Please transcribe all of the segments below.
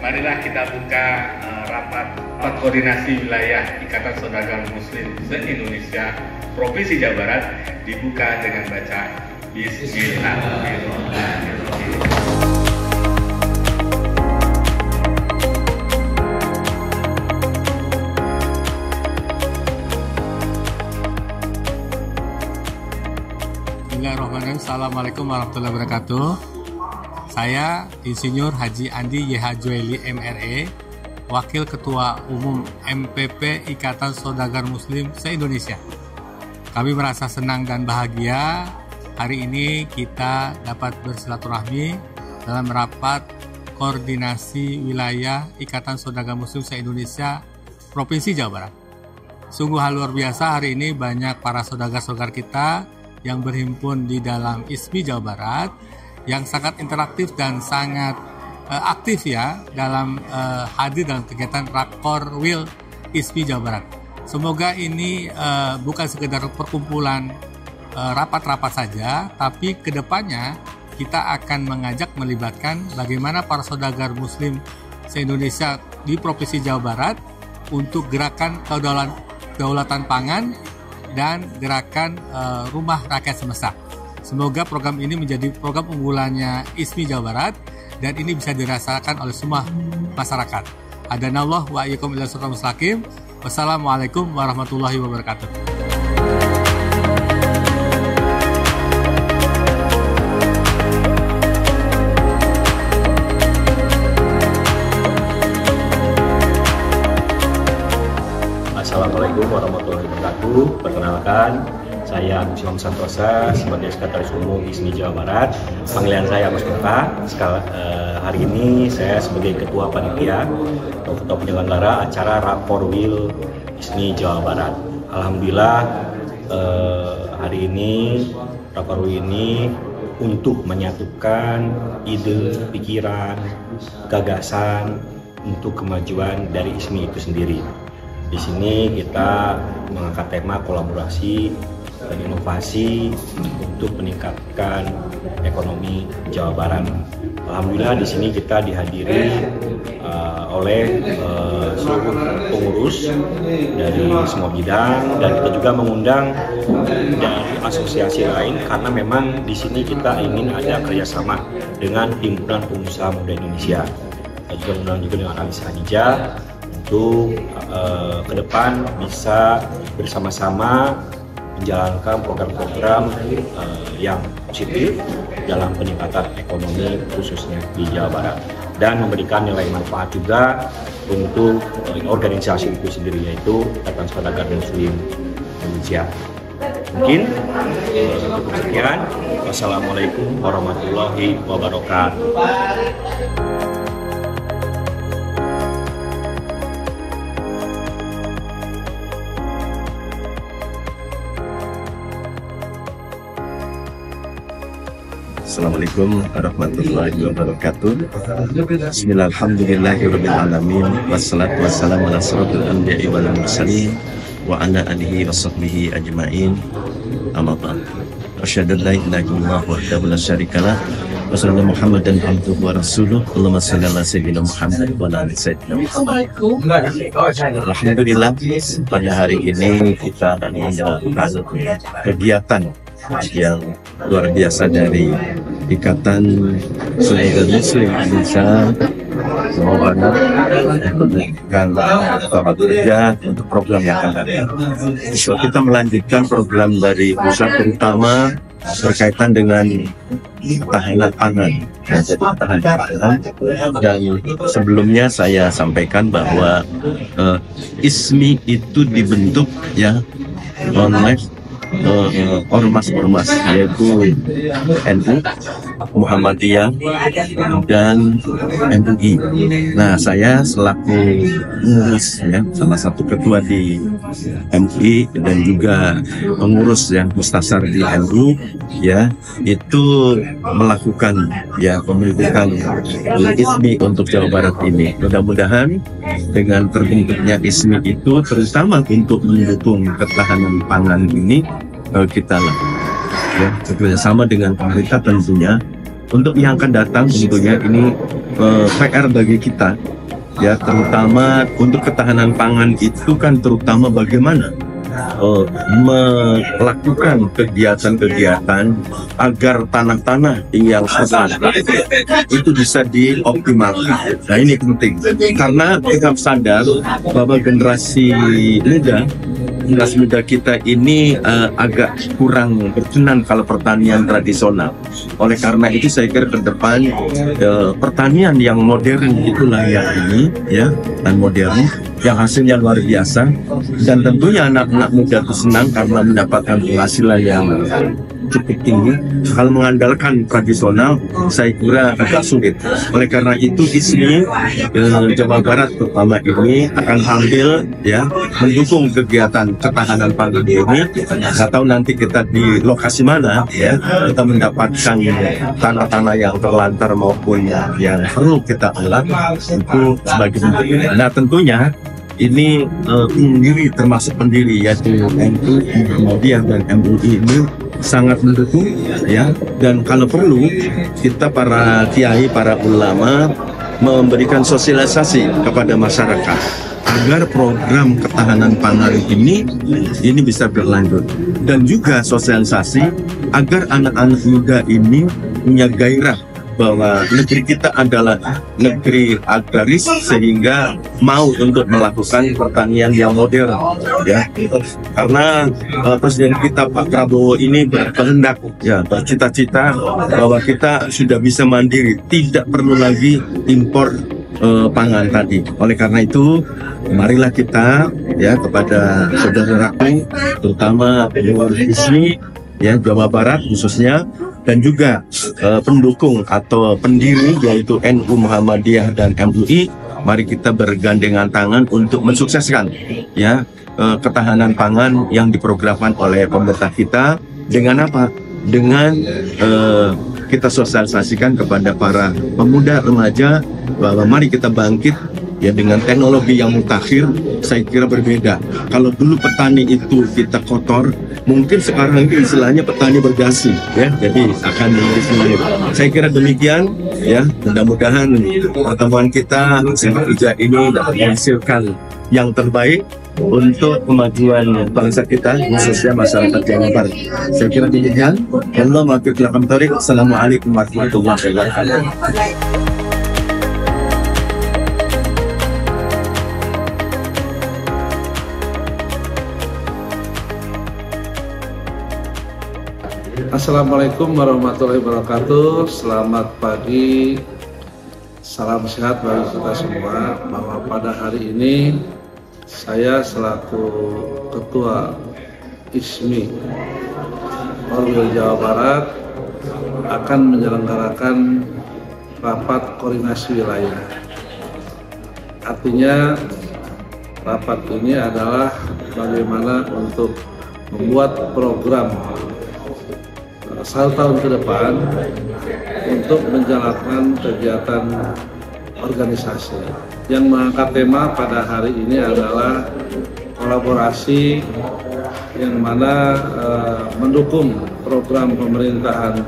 marilah kita buka rapat koordinasi wilayah Ikatan Saudagar Muslim se-Indonesia Provinsi Jawa Barat dibuka dengan baca Bismillahirrahmanirrahim. Bismillahirrahmanirrahim. Assalamualaikum warahmatullahi wabarakatuh. Saya Insinyur Haji Andi YH Jueli MRE, Wakil Ketua Umum MPP Ikatan Saudagar Muslim se-Indonesia. Kami merasa senang dan bahagia hari ini kita dapat bersilaturahmi dalam rapat koordinasi wilayah Ikatan Saudagar Muslim se-Indonesia Provinsi Jawa Barat. Sungguh hal luar biasa, hari ini banyak para saudagar-saudagar kita yang berhimpun di dalam ISMI Jawa Barat yang sangat interaktif dan sangat aktif ya dalam hadir dalam kegiatan Rakor Wil ISMI Jawa Barat. Semoga ini bukan sekedar perkumpulan rapat-rapat saja, tapi kedepannya kita akan mengajak melibatkan bagaimana para saudagar muslim se-Indonesia di Provinsi Jawa Barat untuk gerakan kedaulatan pangan dan gerakan Rumah Rakyat Semesta. Semoga program ini menjadi program unggulannya ISMI Jawa Barat dan ini bisa dirasakan oleh semua masyarakat. Hadanallah wa iyyakum ila siratal mustaqim. Wassalamualaikum warahmatullahi wabarakatuh. Assalamualaikum warahmatullahi wabarakatuh. Perkenalkan, saya Agus Ilham Santosa sebagai Sekretaris Umum ISMI Jawa Barat. Panggilan saya Mustafa. Hari ini saya sebagai Ketua Panitia atau Ketua Penyelenggara acara Rakor Wil ISMI Jawa Barat. Alhamdulillah hari ini Rakor Wil ini untuk menyatukan ide, pikiran, gagasan untuk kemajuan dari ISMI itu sendiri. Di sini kita mengangkat tema kolaborasi dan inovasi untuk meningkatkan ekonomi Jawa Barat. Alhamdulillah di sini kita dihadiri oleh seluruh pengurus dari semua bidang dan kita juga mengundang dari asosiasi lain karena memang di sini kita ingin ada kerjasama dengan Himpunan Pengusaha Muda Indonesia. Kita juga mengundang juga dengan Alisa Hadijah untuk ke depan bisa bersama-sama menjalankan program-program yang positif dalam peningkatan ekonomi khususnya di Jawa Barat dan memberikan nilai manfaat juga untuk organisasi itu sendiri yaitu Ikatan Saudagar Muslim Indonesia. Mungkin cukup sekian. Wassalamualaikum warahmatullahi wabarakatuh. Assalamualaikum warahmatullahi wabarakatuh. Bismillahirrahmanirrahim. Wassalatu wassalamu ala asyrofil anbiya'i wal mursalin wa ala alihi wa sahbihi ajma'in. Amma ba'd. Asyhadu an la ilaha illallah wahdahu la syarikalah wa sallallahu Muhammadan abduhu wa rasuluh. Allahumma shalli ala sayyidina Muhammad wa ala ali sayyidina Muhammad. Alhamdulillah pada hari ini kita akan menjalankan kegiatan yang luar biasa dari Ikatan Saudagar Muslim Indonesia Jawa Barat dengan Bapak Kerja untuk program yang akan datang. Kita melanjutkan program dari pusat terutama berkaitan dengan ketahanan pangan. Dan sebelumnya saya sampaikan bahwa ISMI itu dibentuk ya oleh ormas-ormas yaitu NU, Muhammadiyah dan MUI. Nah, saya selaku pengurus ya, salah satu ketua di MUI dan juga pengurus yang mustasar di NU ya, itu melakukan ya pembentukan ISMI untuk Jawa Barat ini. Mudah-mudahan dengan terbentuknya ISMI itu terutama untuk mendukung ketahanan pangan ini kita ya bekerjasama dengan pemerintah tentunya untuk yang akan datang tentunya ini PR bagi kita, ya, terutama untuk ketahanan pangan itu kan terutama bagaimana melakukan kegiatan-kegiatan agar tanah-tanah yang sehat itu bisa dioptimalkan. Nah, ini penting karena kita sadar bahwa generasi muda kita ini agak kurang berkenan kalau pertanian tradisional. Oleh karena itu saya kira ke depan pertanian yang modern itulah yang ini, ya, dan modern yang hasilnya luar biasa, dan tentunya anak-anak muda itu senang karena mendapatkan penghasilan yang cukup tinggi. Kalau mengandalkan tradisional, saya kira agak sulit. Oleh karena itu ISMI Jawa Barat terutama ini akan tampil, ya, mendukung kegiatan ketahanan pangan ini. Nggak tahu nanti kita di lokasi mana, ya, kita mendapatkan tanah-tanah yang terlantar maupun yang perlu kita olah itu sebagai bentuk. Nah, tentunya ini pendiri termasuk pendiri yaitu NU Muhammadiyah dan MUI ini sangat mendukung, ya, dan kalau perlu kita para kiai, para ulama memberikan sosialisasi kepada masyarakat agar program ketahanan pangan ini bisa berlanjut, dan juga sosialisasi agar anak-anak muda ini punya gairah bahwa negeri kita adalah negeri agraris sehingga mau untuk melakukan pertanian yang modern, ya, karena Presiden kita Pak Prabowo ini berkehendak, ya, bercita-cita bahwa kita sudah bisa mandiri, tidak perlu lagi impor pangan tadi. Oleh karena itu marilah kita, ya, kepada saudaraku terutama ISMI, ya, Jawa Barat khususnya, dan juga pendukung atau pendiri yaitu NU Muhammadiyah dan MUI, mari kita bergandengan tangan untuk mensukseskan, ya, ketahanan pangan yang diprogramkan oleh pemerintah kita. Dengan apa? Dengan kita sosialisasikan kepada para pemuda remaja bahwa mari kita bangkit, ya, dengan teknologi yang mutakhir. Saya kira berbeda. Kalau dulu petani itu kita kotor, mungkin sekarang ini istilahnya petani bergasi, ya, jadi akan menjadi. Saya kira demikian, ya. Mudah-mudahan pertemuan kita kerja ini dapat menghasilkan yang terbaik untuk kemajuan bangsa kita, khususnya masyarakat Jawa Barat. Saya kira demikian. Assalamualaikum warahmatullahi wabarakatuh. Assalamualaikum warahmatullahi wabarakatuh. Selamat pagi, salam sehat bagi kita semua. Bahwa pada hari ini saya selaku Ketua ISMI Orwil Jawa Barat akan menyelenggarakan rapat koordinasi wilayah. Artinya rapat ini adalah bagaimana untuk membuat program 1 tahun ke depan untuk menjalankan kegiatan organisasi. Yang mengangkat tema pada hari ini adalah kolaborasi yang mana mendukung program pemerintahan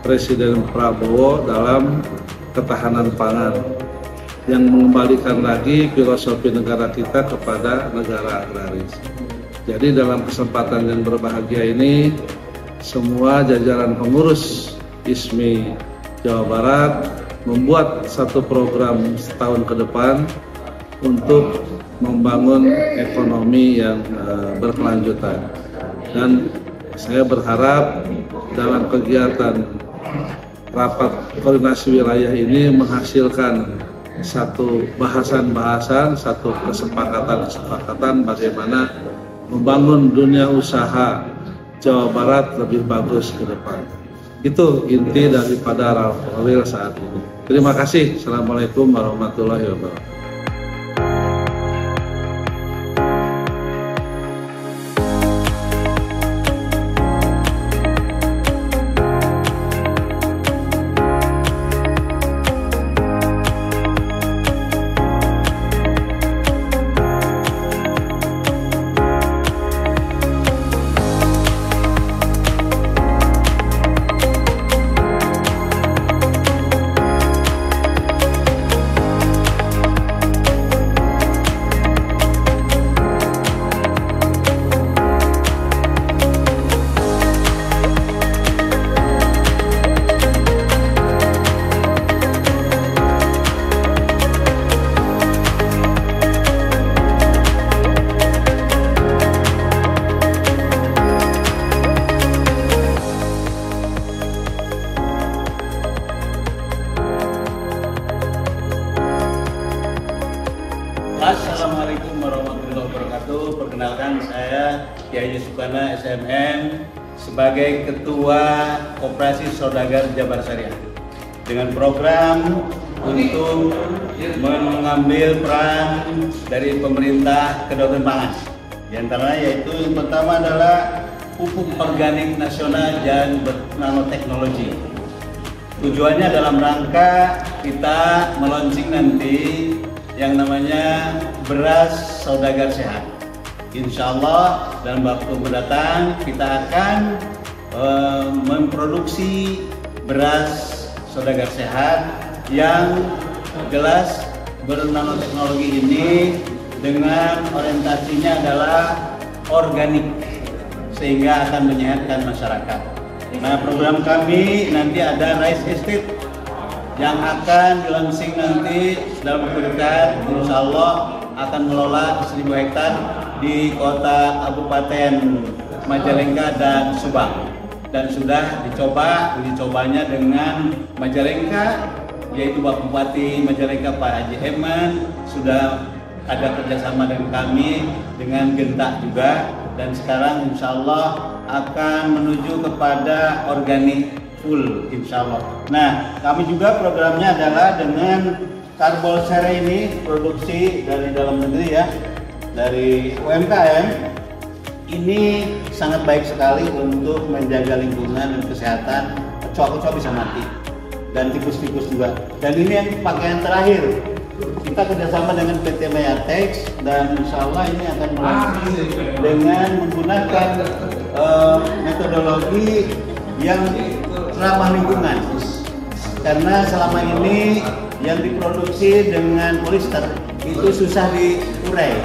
Presiden Prabowo dalam ketahanan pangan yang mengembalikan lagi filosofi negara kita kepada negara agraris. Jadi dalam kesempatan yang berbahagia ini, semua jajaran pengurus ISMI Jawa Barat membuat satu program setahun ke depan untuk membangun ekonomi yang berkelanjutan. Dan saya berharap dalam kegiatan rapat koordinasi wilayah ini menghasilkan satu bahasan-bahasan, satu kesepakatan bagaimana membangun dunia usaha Jawa Barat lebih bagus ke depan. Itu inti daripada Orwil saat ini. Terima kasih. Assalamualaikum warahmatullahi wabarakatuh. wabarakatuh. Perkenalkan, saya Kiai Yusufana SMM sebagai Ketua Koperasi Saudagar Jabar Syariah dengan program untuk mengambil peran dari pemerintah kedaulatan pangan. Di antaranya yaitu yang pertama adalah pupuk organik nasional dan nanoteknologi. Tujuannya dalam rangka kita meluncing nanti yang namanya beras saudagar sehat. Insya Allah dalam waktu mendatang kita akan memproduksi beras saudagar sehat yang jelas bernanoteknologi ini dengan orientasinya adalah organik sehingga akan menyehatkan masyarakat. Nah, program kami nanti ada rice estate yang akan dilansing nanti dalam waktu dekat, insya Allah akan mengelola 1000 hektar di kota Kabupaten Majalengka dan Subang, dan sudah dicobanya dengan Majalengka, yaitu Bapak Bupati Majalengka Pak Haji Eman sudah ada kerjasama dengan kami, dengan Gentak juga, dan sekarang insya Allah akan menuju kepada organik full insya Allah. Nah, kami juga programnya adalah dengan karbol sere ini produksi dari dalam negeri ya, dari UMKM. Ini sangat baik sekali untuk menjaga lingkungan dan kesehatan. Kecoa-kecoa bisa mati dan tikus-tikus juga. Dan ini yang pakaian terakhir. Kita kerjasama dengan PT Mayatex dan insya Allah ini akan melalui dengan menggunakan metodologi yang ramah lingkungan, karena selama ini yang diproduksi dengan polyester itu susah diurai,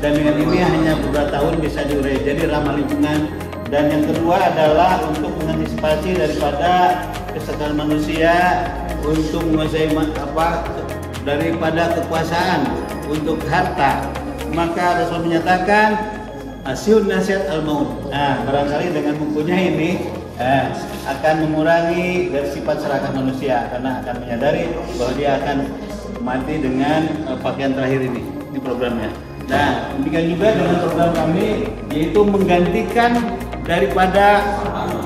dan dengan ini hanya beberapa tahun bisa diurai, jadi ramah lingkungan. Dan yang kedua adalah untuk mengantisipasi daripada kesadaran manusia untuk menguasai daripada kekuasaan untuk harta, maka Rasul menyatakan asyun nasihat al-maut. Nah, barangkali dengan mempunyai ini akan mengurangi dari sifat serakah manusia, karena akan menyadari bahwa dia akan mati dengan pakaian terakhir ini. Ini programnya. Nah, demikian juga dengan program kami, yaitu menggantikan daripada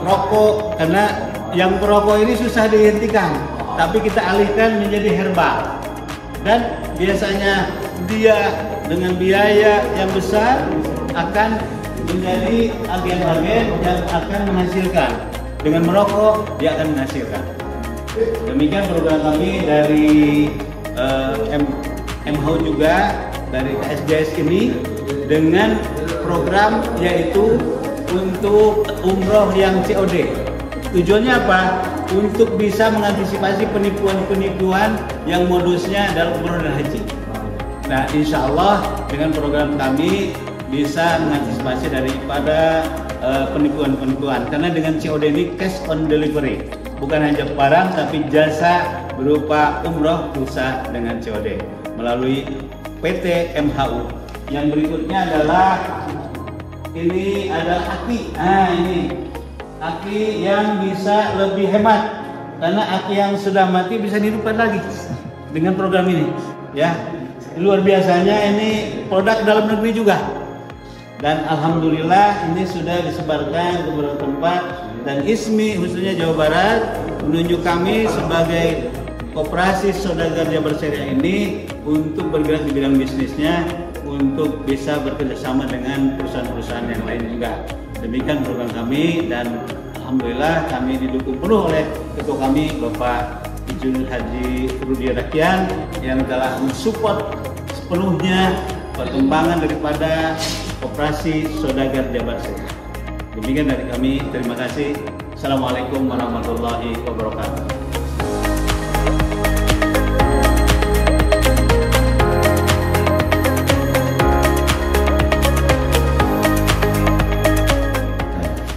rokok, karena yang perokok ini susah dihentikan, tapi kita alihkan menjadi herbal. Dan biasanya dia dengan biaya yang besar akan menjadi agen-agen yang akan menghasilkan. Dengan merokok dia akan menghasilkan. Demikian program kami dari MHU juga, dari SJS ini, dengan program yaitu untuk umroh yang COD. Tujuannya apa? Untuk bisa mengantisipasi penipuan-penipuan yang modusnya adalah umroh dan haji. Nah, insya Allah dengan program kami bisa mengantisipasi daripada penipuan-penipuan, karena dengan COD ini cash on delivery, bukan hanya barang tapi jasa berupa umroh bisa dengan COD melalui PT MHU. Yang berikutnya adalah ini ada aki. Nah, ini aki yang bisa lebih hemat, karena aki yang sudah mati bisa dihidupkan lagi dengan program ini ya. Luar biasanya ini produk dalam negeri juga, dan alhamdulillah ini sudah disebarkan ke beberapa tempat, dan ISMI khususnya Jawa Barat menunjuk kami sebagai Koperasi Saudagar Jabar Syariah ini untuk bergerak di bidang bisnisnya, untuk bisa bekerjasama dengan perusahaan-perusahaan yang lain juga. Demikian program kami, dan alhamdulillah kami didukung penuh oleh ketua kami Bapak Insinyur Haji Rudi Rakian yang telah mensupport sepenuhnya perkembangan daripada Koperasi Saudagar Jabar Syariah. Demikian dari kami, terima kasih. Assalamualaikum warahmatullahi wabarakatuh.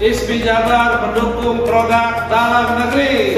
ISMI Jabar mendukung produk dalam negeri.